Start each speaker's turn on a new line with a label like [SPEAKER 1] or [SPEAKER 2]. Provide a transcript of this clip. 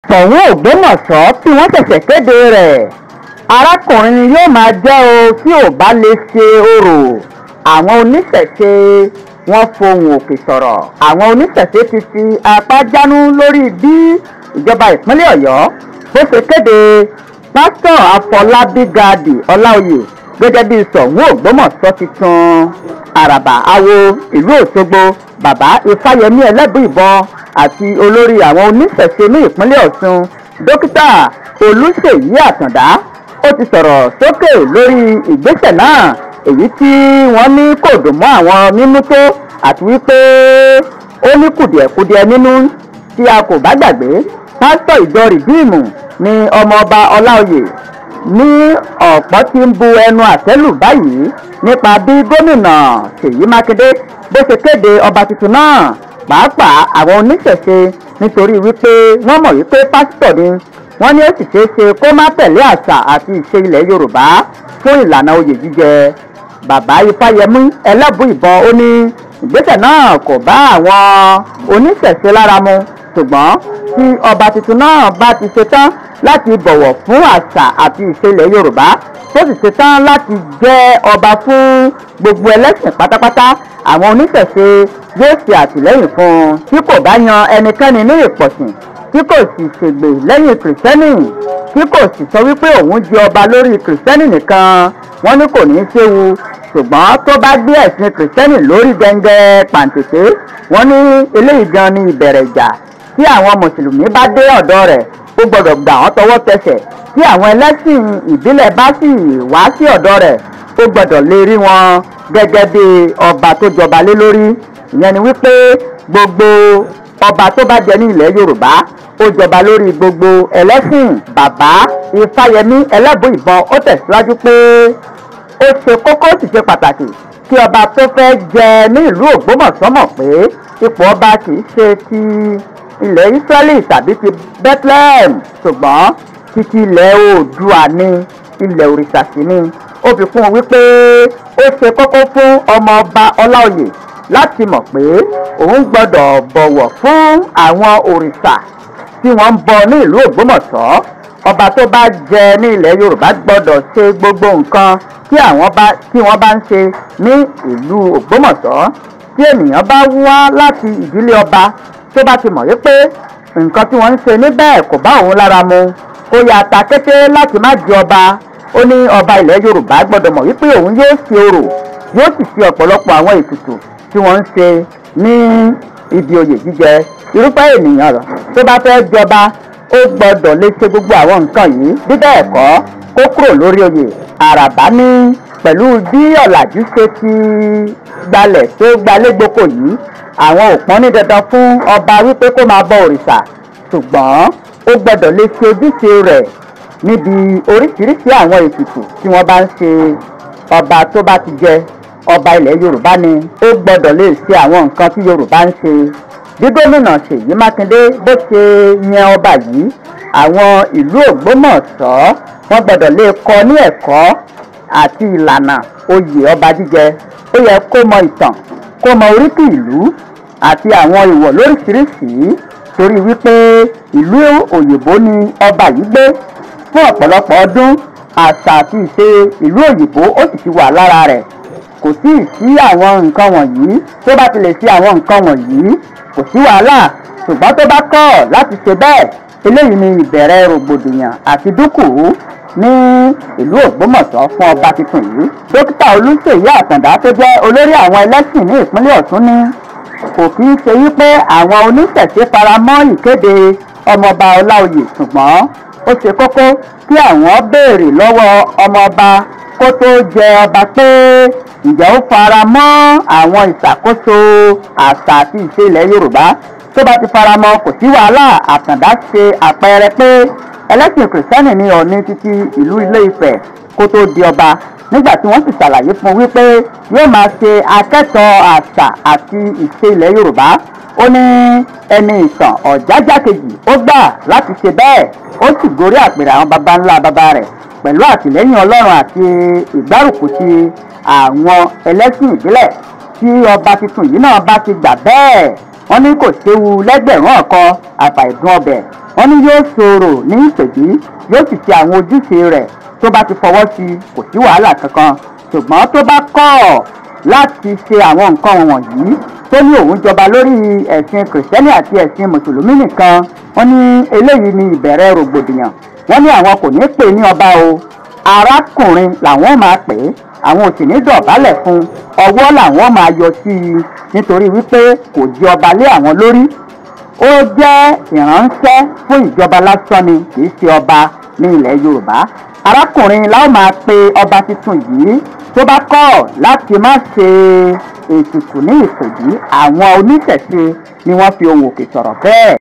[SPEAKER 1] Ṣọ̀ún Ògbómọ̀ṣọ́ tí wọ́n ṣẹ̀ṣẹ̀ kéde rẹ̀ arákùnrin ni yóò máa jẹ́ o tí ò bá lè ṣe orò. Àwọn oníṣẹ̀ṣe wọ́n fohùn òkè sọ̀rọ̀. Àwọn oníṣẹ̀ṣe ti fi apá jánu lórí bí ìjọba ìpínlẹ̀ Ọ̀yọ́ bó ṣe kéde pásítọ̀ Afọlábí Gàdì Ọláoyè gẹ́gẹ́ bí Ṣọ̀ún Ògbómọ̀ṣọ́ tuntun. Àràbà awo ìlú Òṣogbo bàbá Ifáyẹmí Ẹlẹ́bùíbọn àti olórí àwọn oníṣẹ̀ṣe ní ìpínlẹ̀ Ọ̀ṣun dókítà Olúṣèyí Àtàndá ó ti sọ̀rọ̀ sókè lórí ìgbésẹ̀ náà, èyí tí wọ́n ní kò dùn mọ́ àwọn nínú tó àti wípé ó ní kùdìẹ̀kudiẹ nínú. Tí a kò bá gbàgbé, pásítọ̀ ìjọ rìdíìmù ni ọmọọba Ọláoyè ní ọ̀pọ̀ tí ń bu ẹnu àtẹ́lù báyìí nípa bí gómìnà Ṣèyí Mákindé bó ṣe kéde ọba tuntun náà, pàápàá àwọn oníṣẹ̀ṣe nítorí wípé wọ́n mọ̀ wípé pásítọ̀ ni wọ́n ní ó sì ṣeé ṣe kó má tẹ̀lé àṣà àti ìṣe ilẹ̀ Yorùbá fún ìlànà oyè jíjẹ. Bàbá Ifáyẹmí Ẹlẹ́bùíbọn ó ní ìgbésẹ̀ náà kò bá àwọn oníṣẹ̀ṣe lára mu, ṣùgbọ́n tí ọba tuntun náà bá ti ṣetán láti bọ̀wọ̀ fún àṣà àti ìṣe ilẹ̀ Yorùbá tó sì ṣetán láti jẹ́ ọba fún gbogbo ẹlẹ́sìn pátápátá, àwọn oníṣẹ̀ṣe yóò ṣe àtìlẹ́yìn fún un tí kò bá yan ẹnikẹ́ni ní ìpọ̀sìn, tí kò sì ṣègbè lẹ́yìn kìrìsìtẹ́nì, tí kò sì sọ wípé òun jẹ ọba lórí kìrìsìtẹ́nì nìkan. Wọ́n ní kò ní í ṣéwu, ṣùgbọ́n tó bá gbé ẹ̀sìn kìrìsìtẹ́nì lórí gẹ́ngẹ́ pàǹtẹ̀tẹ̀, wọ́n ní eléyìí gan ni ìbẹ̀rẹ̀ ìjà. Tí àwọn mùsùlùmí bá dé ọ̀dọ̀ rẹ̀ ó gbọ́dọ̀ gbà wọ́n tọwọ́ tẹsẹ̀. Tí àwọn ẹlẹ́sìn ìbílẹ̀ bá sì wá sí ọ̀dọ̀ rẹ̀ ó gbọ́dọ̀ lè rí wọn gẹ́gẹ́ bí ọba tó jọba lé lórí. Ìyẹn ni wípé gbogbo ọba tó bá jẹ ní ilẹ̀ Yorùbá ó jọba lórí gbogbo ẹlẹ́sìn. Bàbá Ifáyẹmí Ẹlẹ́bùíbọn ó tẹ̀síwájú pé ó ṣe kókó sì ṣe pàtàkì kí ọba tó fẹ́ jẹ ní ìlú Ògbómọ̀ṣọ́ mọ̀ pé ipò ọba kì í ṣe ti ilẹ̀ Ísírẹ́lì tàbí ti Bethlehem, ṣùgbọ́n títí ilẹ̀ Oòduà ní ilẹ̀ òrìṣà sí ni. Ó fi kún un wípé ó ṣe kókó fún ọmọọba Ọláoyè láti mọ̀ pé òun gbọ́dọ̀ bọ̀wọ̀ fún àwọn òrìṣà tí wọ́n ń bọ ní ìlú Ògbómọ̀ṣọ́. Ọba tó bá jẹ ní ilẹ̀ Yorùbá gbọ́dọ̀ ṣe gbogbo nǹkan tí wọ́n bá ń ṣe ní ìlú Ògbómọ̀ṣọ́. Tí ènìyàn bá wá láti ìdílé ọba tó bá ti mọ̀ wípé nǹkan tí wọ́n ń ṣe níbẹ̀ kò bá òun lára mu, ó yà ta kété láti má di ọba. Ó ní ọba ilẹ̀ Yorùbá gbọ́dọ̀ mọ̀ wípé òun yóò ṣe orò, yóò sì ṣe ọ̀pọ̀lọpọ̀ àwọn ètùtù tí wọ́n ń ṣe ní ibi oyè jíjẹ. Irúfẹ́ ènìyàn tó bá fẹ́ jọba ó gbọ́dọ̀ lè ṣe gbogbo àwọn nǹkan yìí, bí bẹ́ẹ̀ kọ́ kó kúrò lórí oyè. Àràbá ní pẹ̀lú bí ọ̀làjú ṣe ti gbalẹ̀ tó gbalégboko yìí, àwọn ò pọ́n ní dandan fún ọba wípé kó máa bọ òrìṣà, ṣùgbọ́n ó gbọ́dọ̀ lè ṣe ojúṣe rẹ̀ níbi oríṣiríṣi àwọn ètùtù tí wọ́n bá ń ṣe. Ọba tó bá ti jẹ ọba ilẹ̀ Yorùbá ni ó gbọ́dọ̀ lè ṣe àwọn nǹkan tí Yorùbá ń ṣe. Bí gómìnà Ṣèyí Mákindé bó ṣe yan ọba yìí, àwọn ìlú Ògbómọ̀ṣọ́ wọ́n gbọ́dọ̀ lè kọ́ ní ẹ̀kọ́ àti ìlànà oyè ọba jíjẹ. Ó yẹ kó mọ ìtàn, kó mọ oríkì ìlú àti àwọn ìwọ̀ lóríṣiríṣi, torí wípé ìlú òyìnbó ni ọba yìí gbé fún ọ̀pọ̀lọpọ̀ ọdún. Àṣà àti ìṣe ìlú òyìnbó ó sì ti wà lára rẹ̀. Kò sí àwọn nǹkan wọ̀nyí, tó bá ti lè ṣe àwọn nǹkan wọ̀nyí kò sí wàhálà, ṣùgbọ́n tó bá kọ̀ láti ṣe bẹ́ẹ̀, eléyìí ni ìbẹ̀rẹ̀ rògbòdìyàn àti dúkùú ní ìlú Ògbómọ̀ṣọ́ fún ọba tuntun yìí. Dókítà Olúṣèyí Àtàndá tó jẹ́ olórí àwọn ẹlẹ́sìn ní ìpínlẹ̀ Ọ̀ṣun ní kò kí ń ṣe wípé àwọn oníṣẹ̀ṣe faramọ́ ìkéde ọmọọba Ọláoyè, ṣùgbọ́n ó ṣe kókó kí àwọn béèrè lọ́wọ́ ọmọọba kó tó jẹ ọba pé ǹjẹ́ ó faramọ́ àwọn ìṣàkóso àṣà àti ìṣe ilẹ̀ Yorùbá. Tó bá ti faramọ́ kò sí wàhálà. Àtàndá ṣe àpẹẹrẹ pé ẹlẹ́sìn kìrìsìtẹ́nì ní Ọọ̀ni títí ìlú Ilé Ifẹ̀ kó tó di ọba, nígbà tí wọ́n sì ṣàlàyé fún wípé yóò máa ṣe akẹ́kọ̀ọ́ àṣà àti ìṣe ilẹ̀ Yorùbá. Ó ní ẹni ìtàn Ọ̀jájá kejì ó gbà láti ṣe bẹ́ẹ̀, ó sì gorí àpèrè àwọn baba ńlá baba rẹ̀ pẹ̀lú àtìlẹ́yìn Ọlọ́run àti ìgbárùkùtì àwọn ẹlẹ́sìn ìbílẹ̀. Tí ọba tuntun yìí náà bá ti gbà bẹ́ẹ̀, wọ́n ní kò séwu lẹ́gbẹ̀rún ọ̀kan àfàìdún ọbẹ̀. wọ́n ní yóò sọ̀rọ̀ ní ìpèbí yóò sì ṣe àwọn ojúṣe rẹ̀ tó bá ti fọwọ́ sí kò sí wàhálà kankan ṣùgbọ́n tó bá kọ̀ láti ṣe àwọn nǹkan wọ̀nyí tó ní òun jọba lórí ẹ̀sìn kìrìsìtẹ́nì àti ẹ̀sìn mùsùlùmí nìkan wọ́n ní eléyìí ni ìbẹ̀rẹ̀ rògbòdìyàn wọ́n ní àwọn kò ní pè ní ọba o arákùnrin làwọn máa pè é àwọn ò sì ní dọ̀bálẹ̀ fún ọwọ́ làwọn máa yọ sí i nítorí wípé kò jẹ ọba lé àwọn lórí ó jẹ́ ìránṣẹ́ fún ìjọba lásán ni kì í ṣe ọba ní ilẹ̀ Yorùbá arákùnrin láwọn máa pe ọba tuntun yìí tó bá kọ̀ láti má ṣe ètùtù ní ìpèbí àwọn oníṣẹ̀ṣe ni wọ́n fi ohùn òkè sọ̀rọ̀ bẹ́ẹ̀.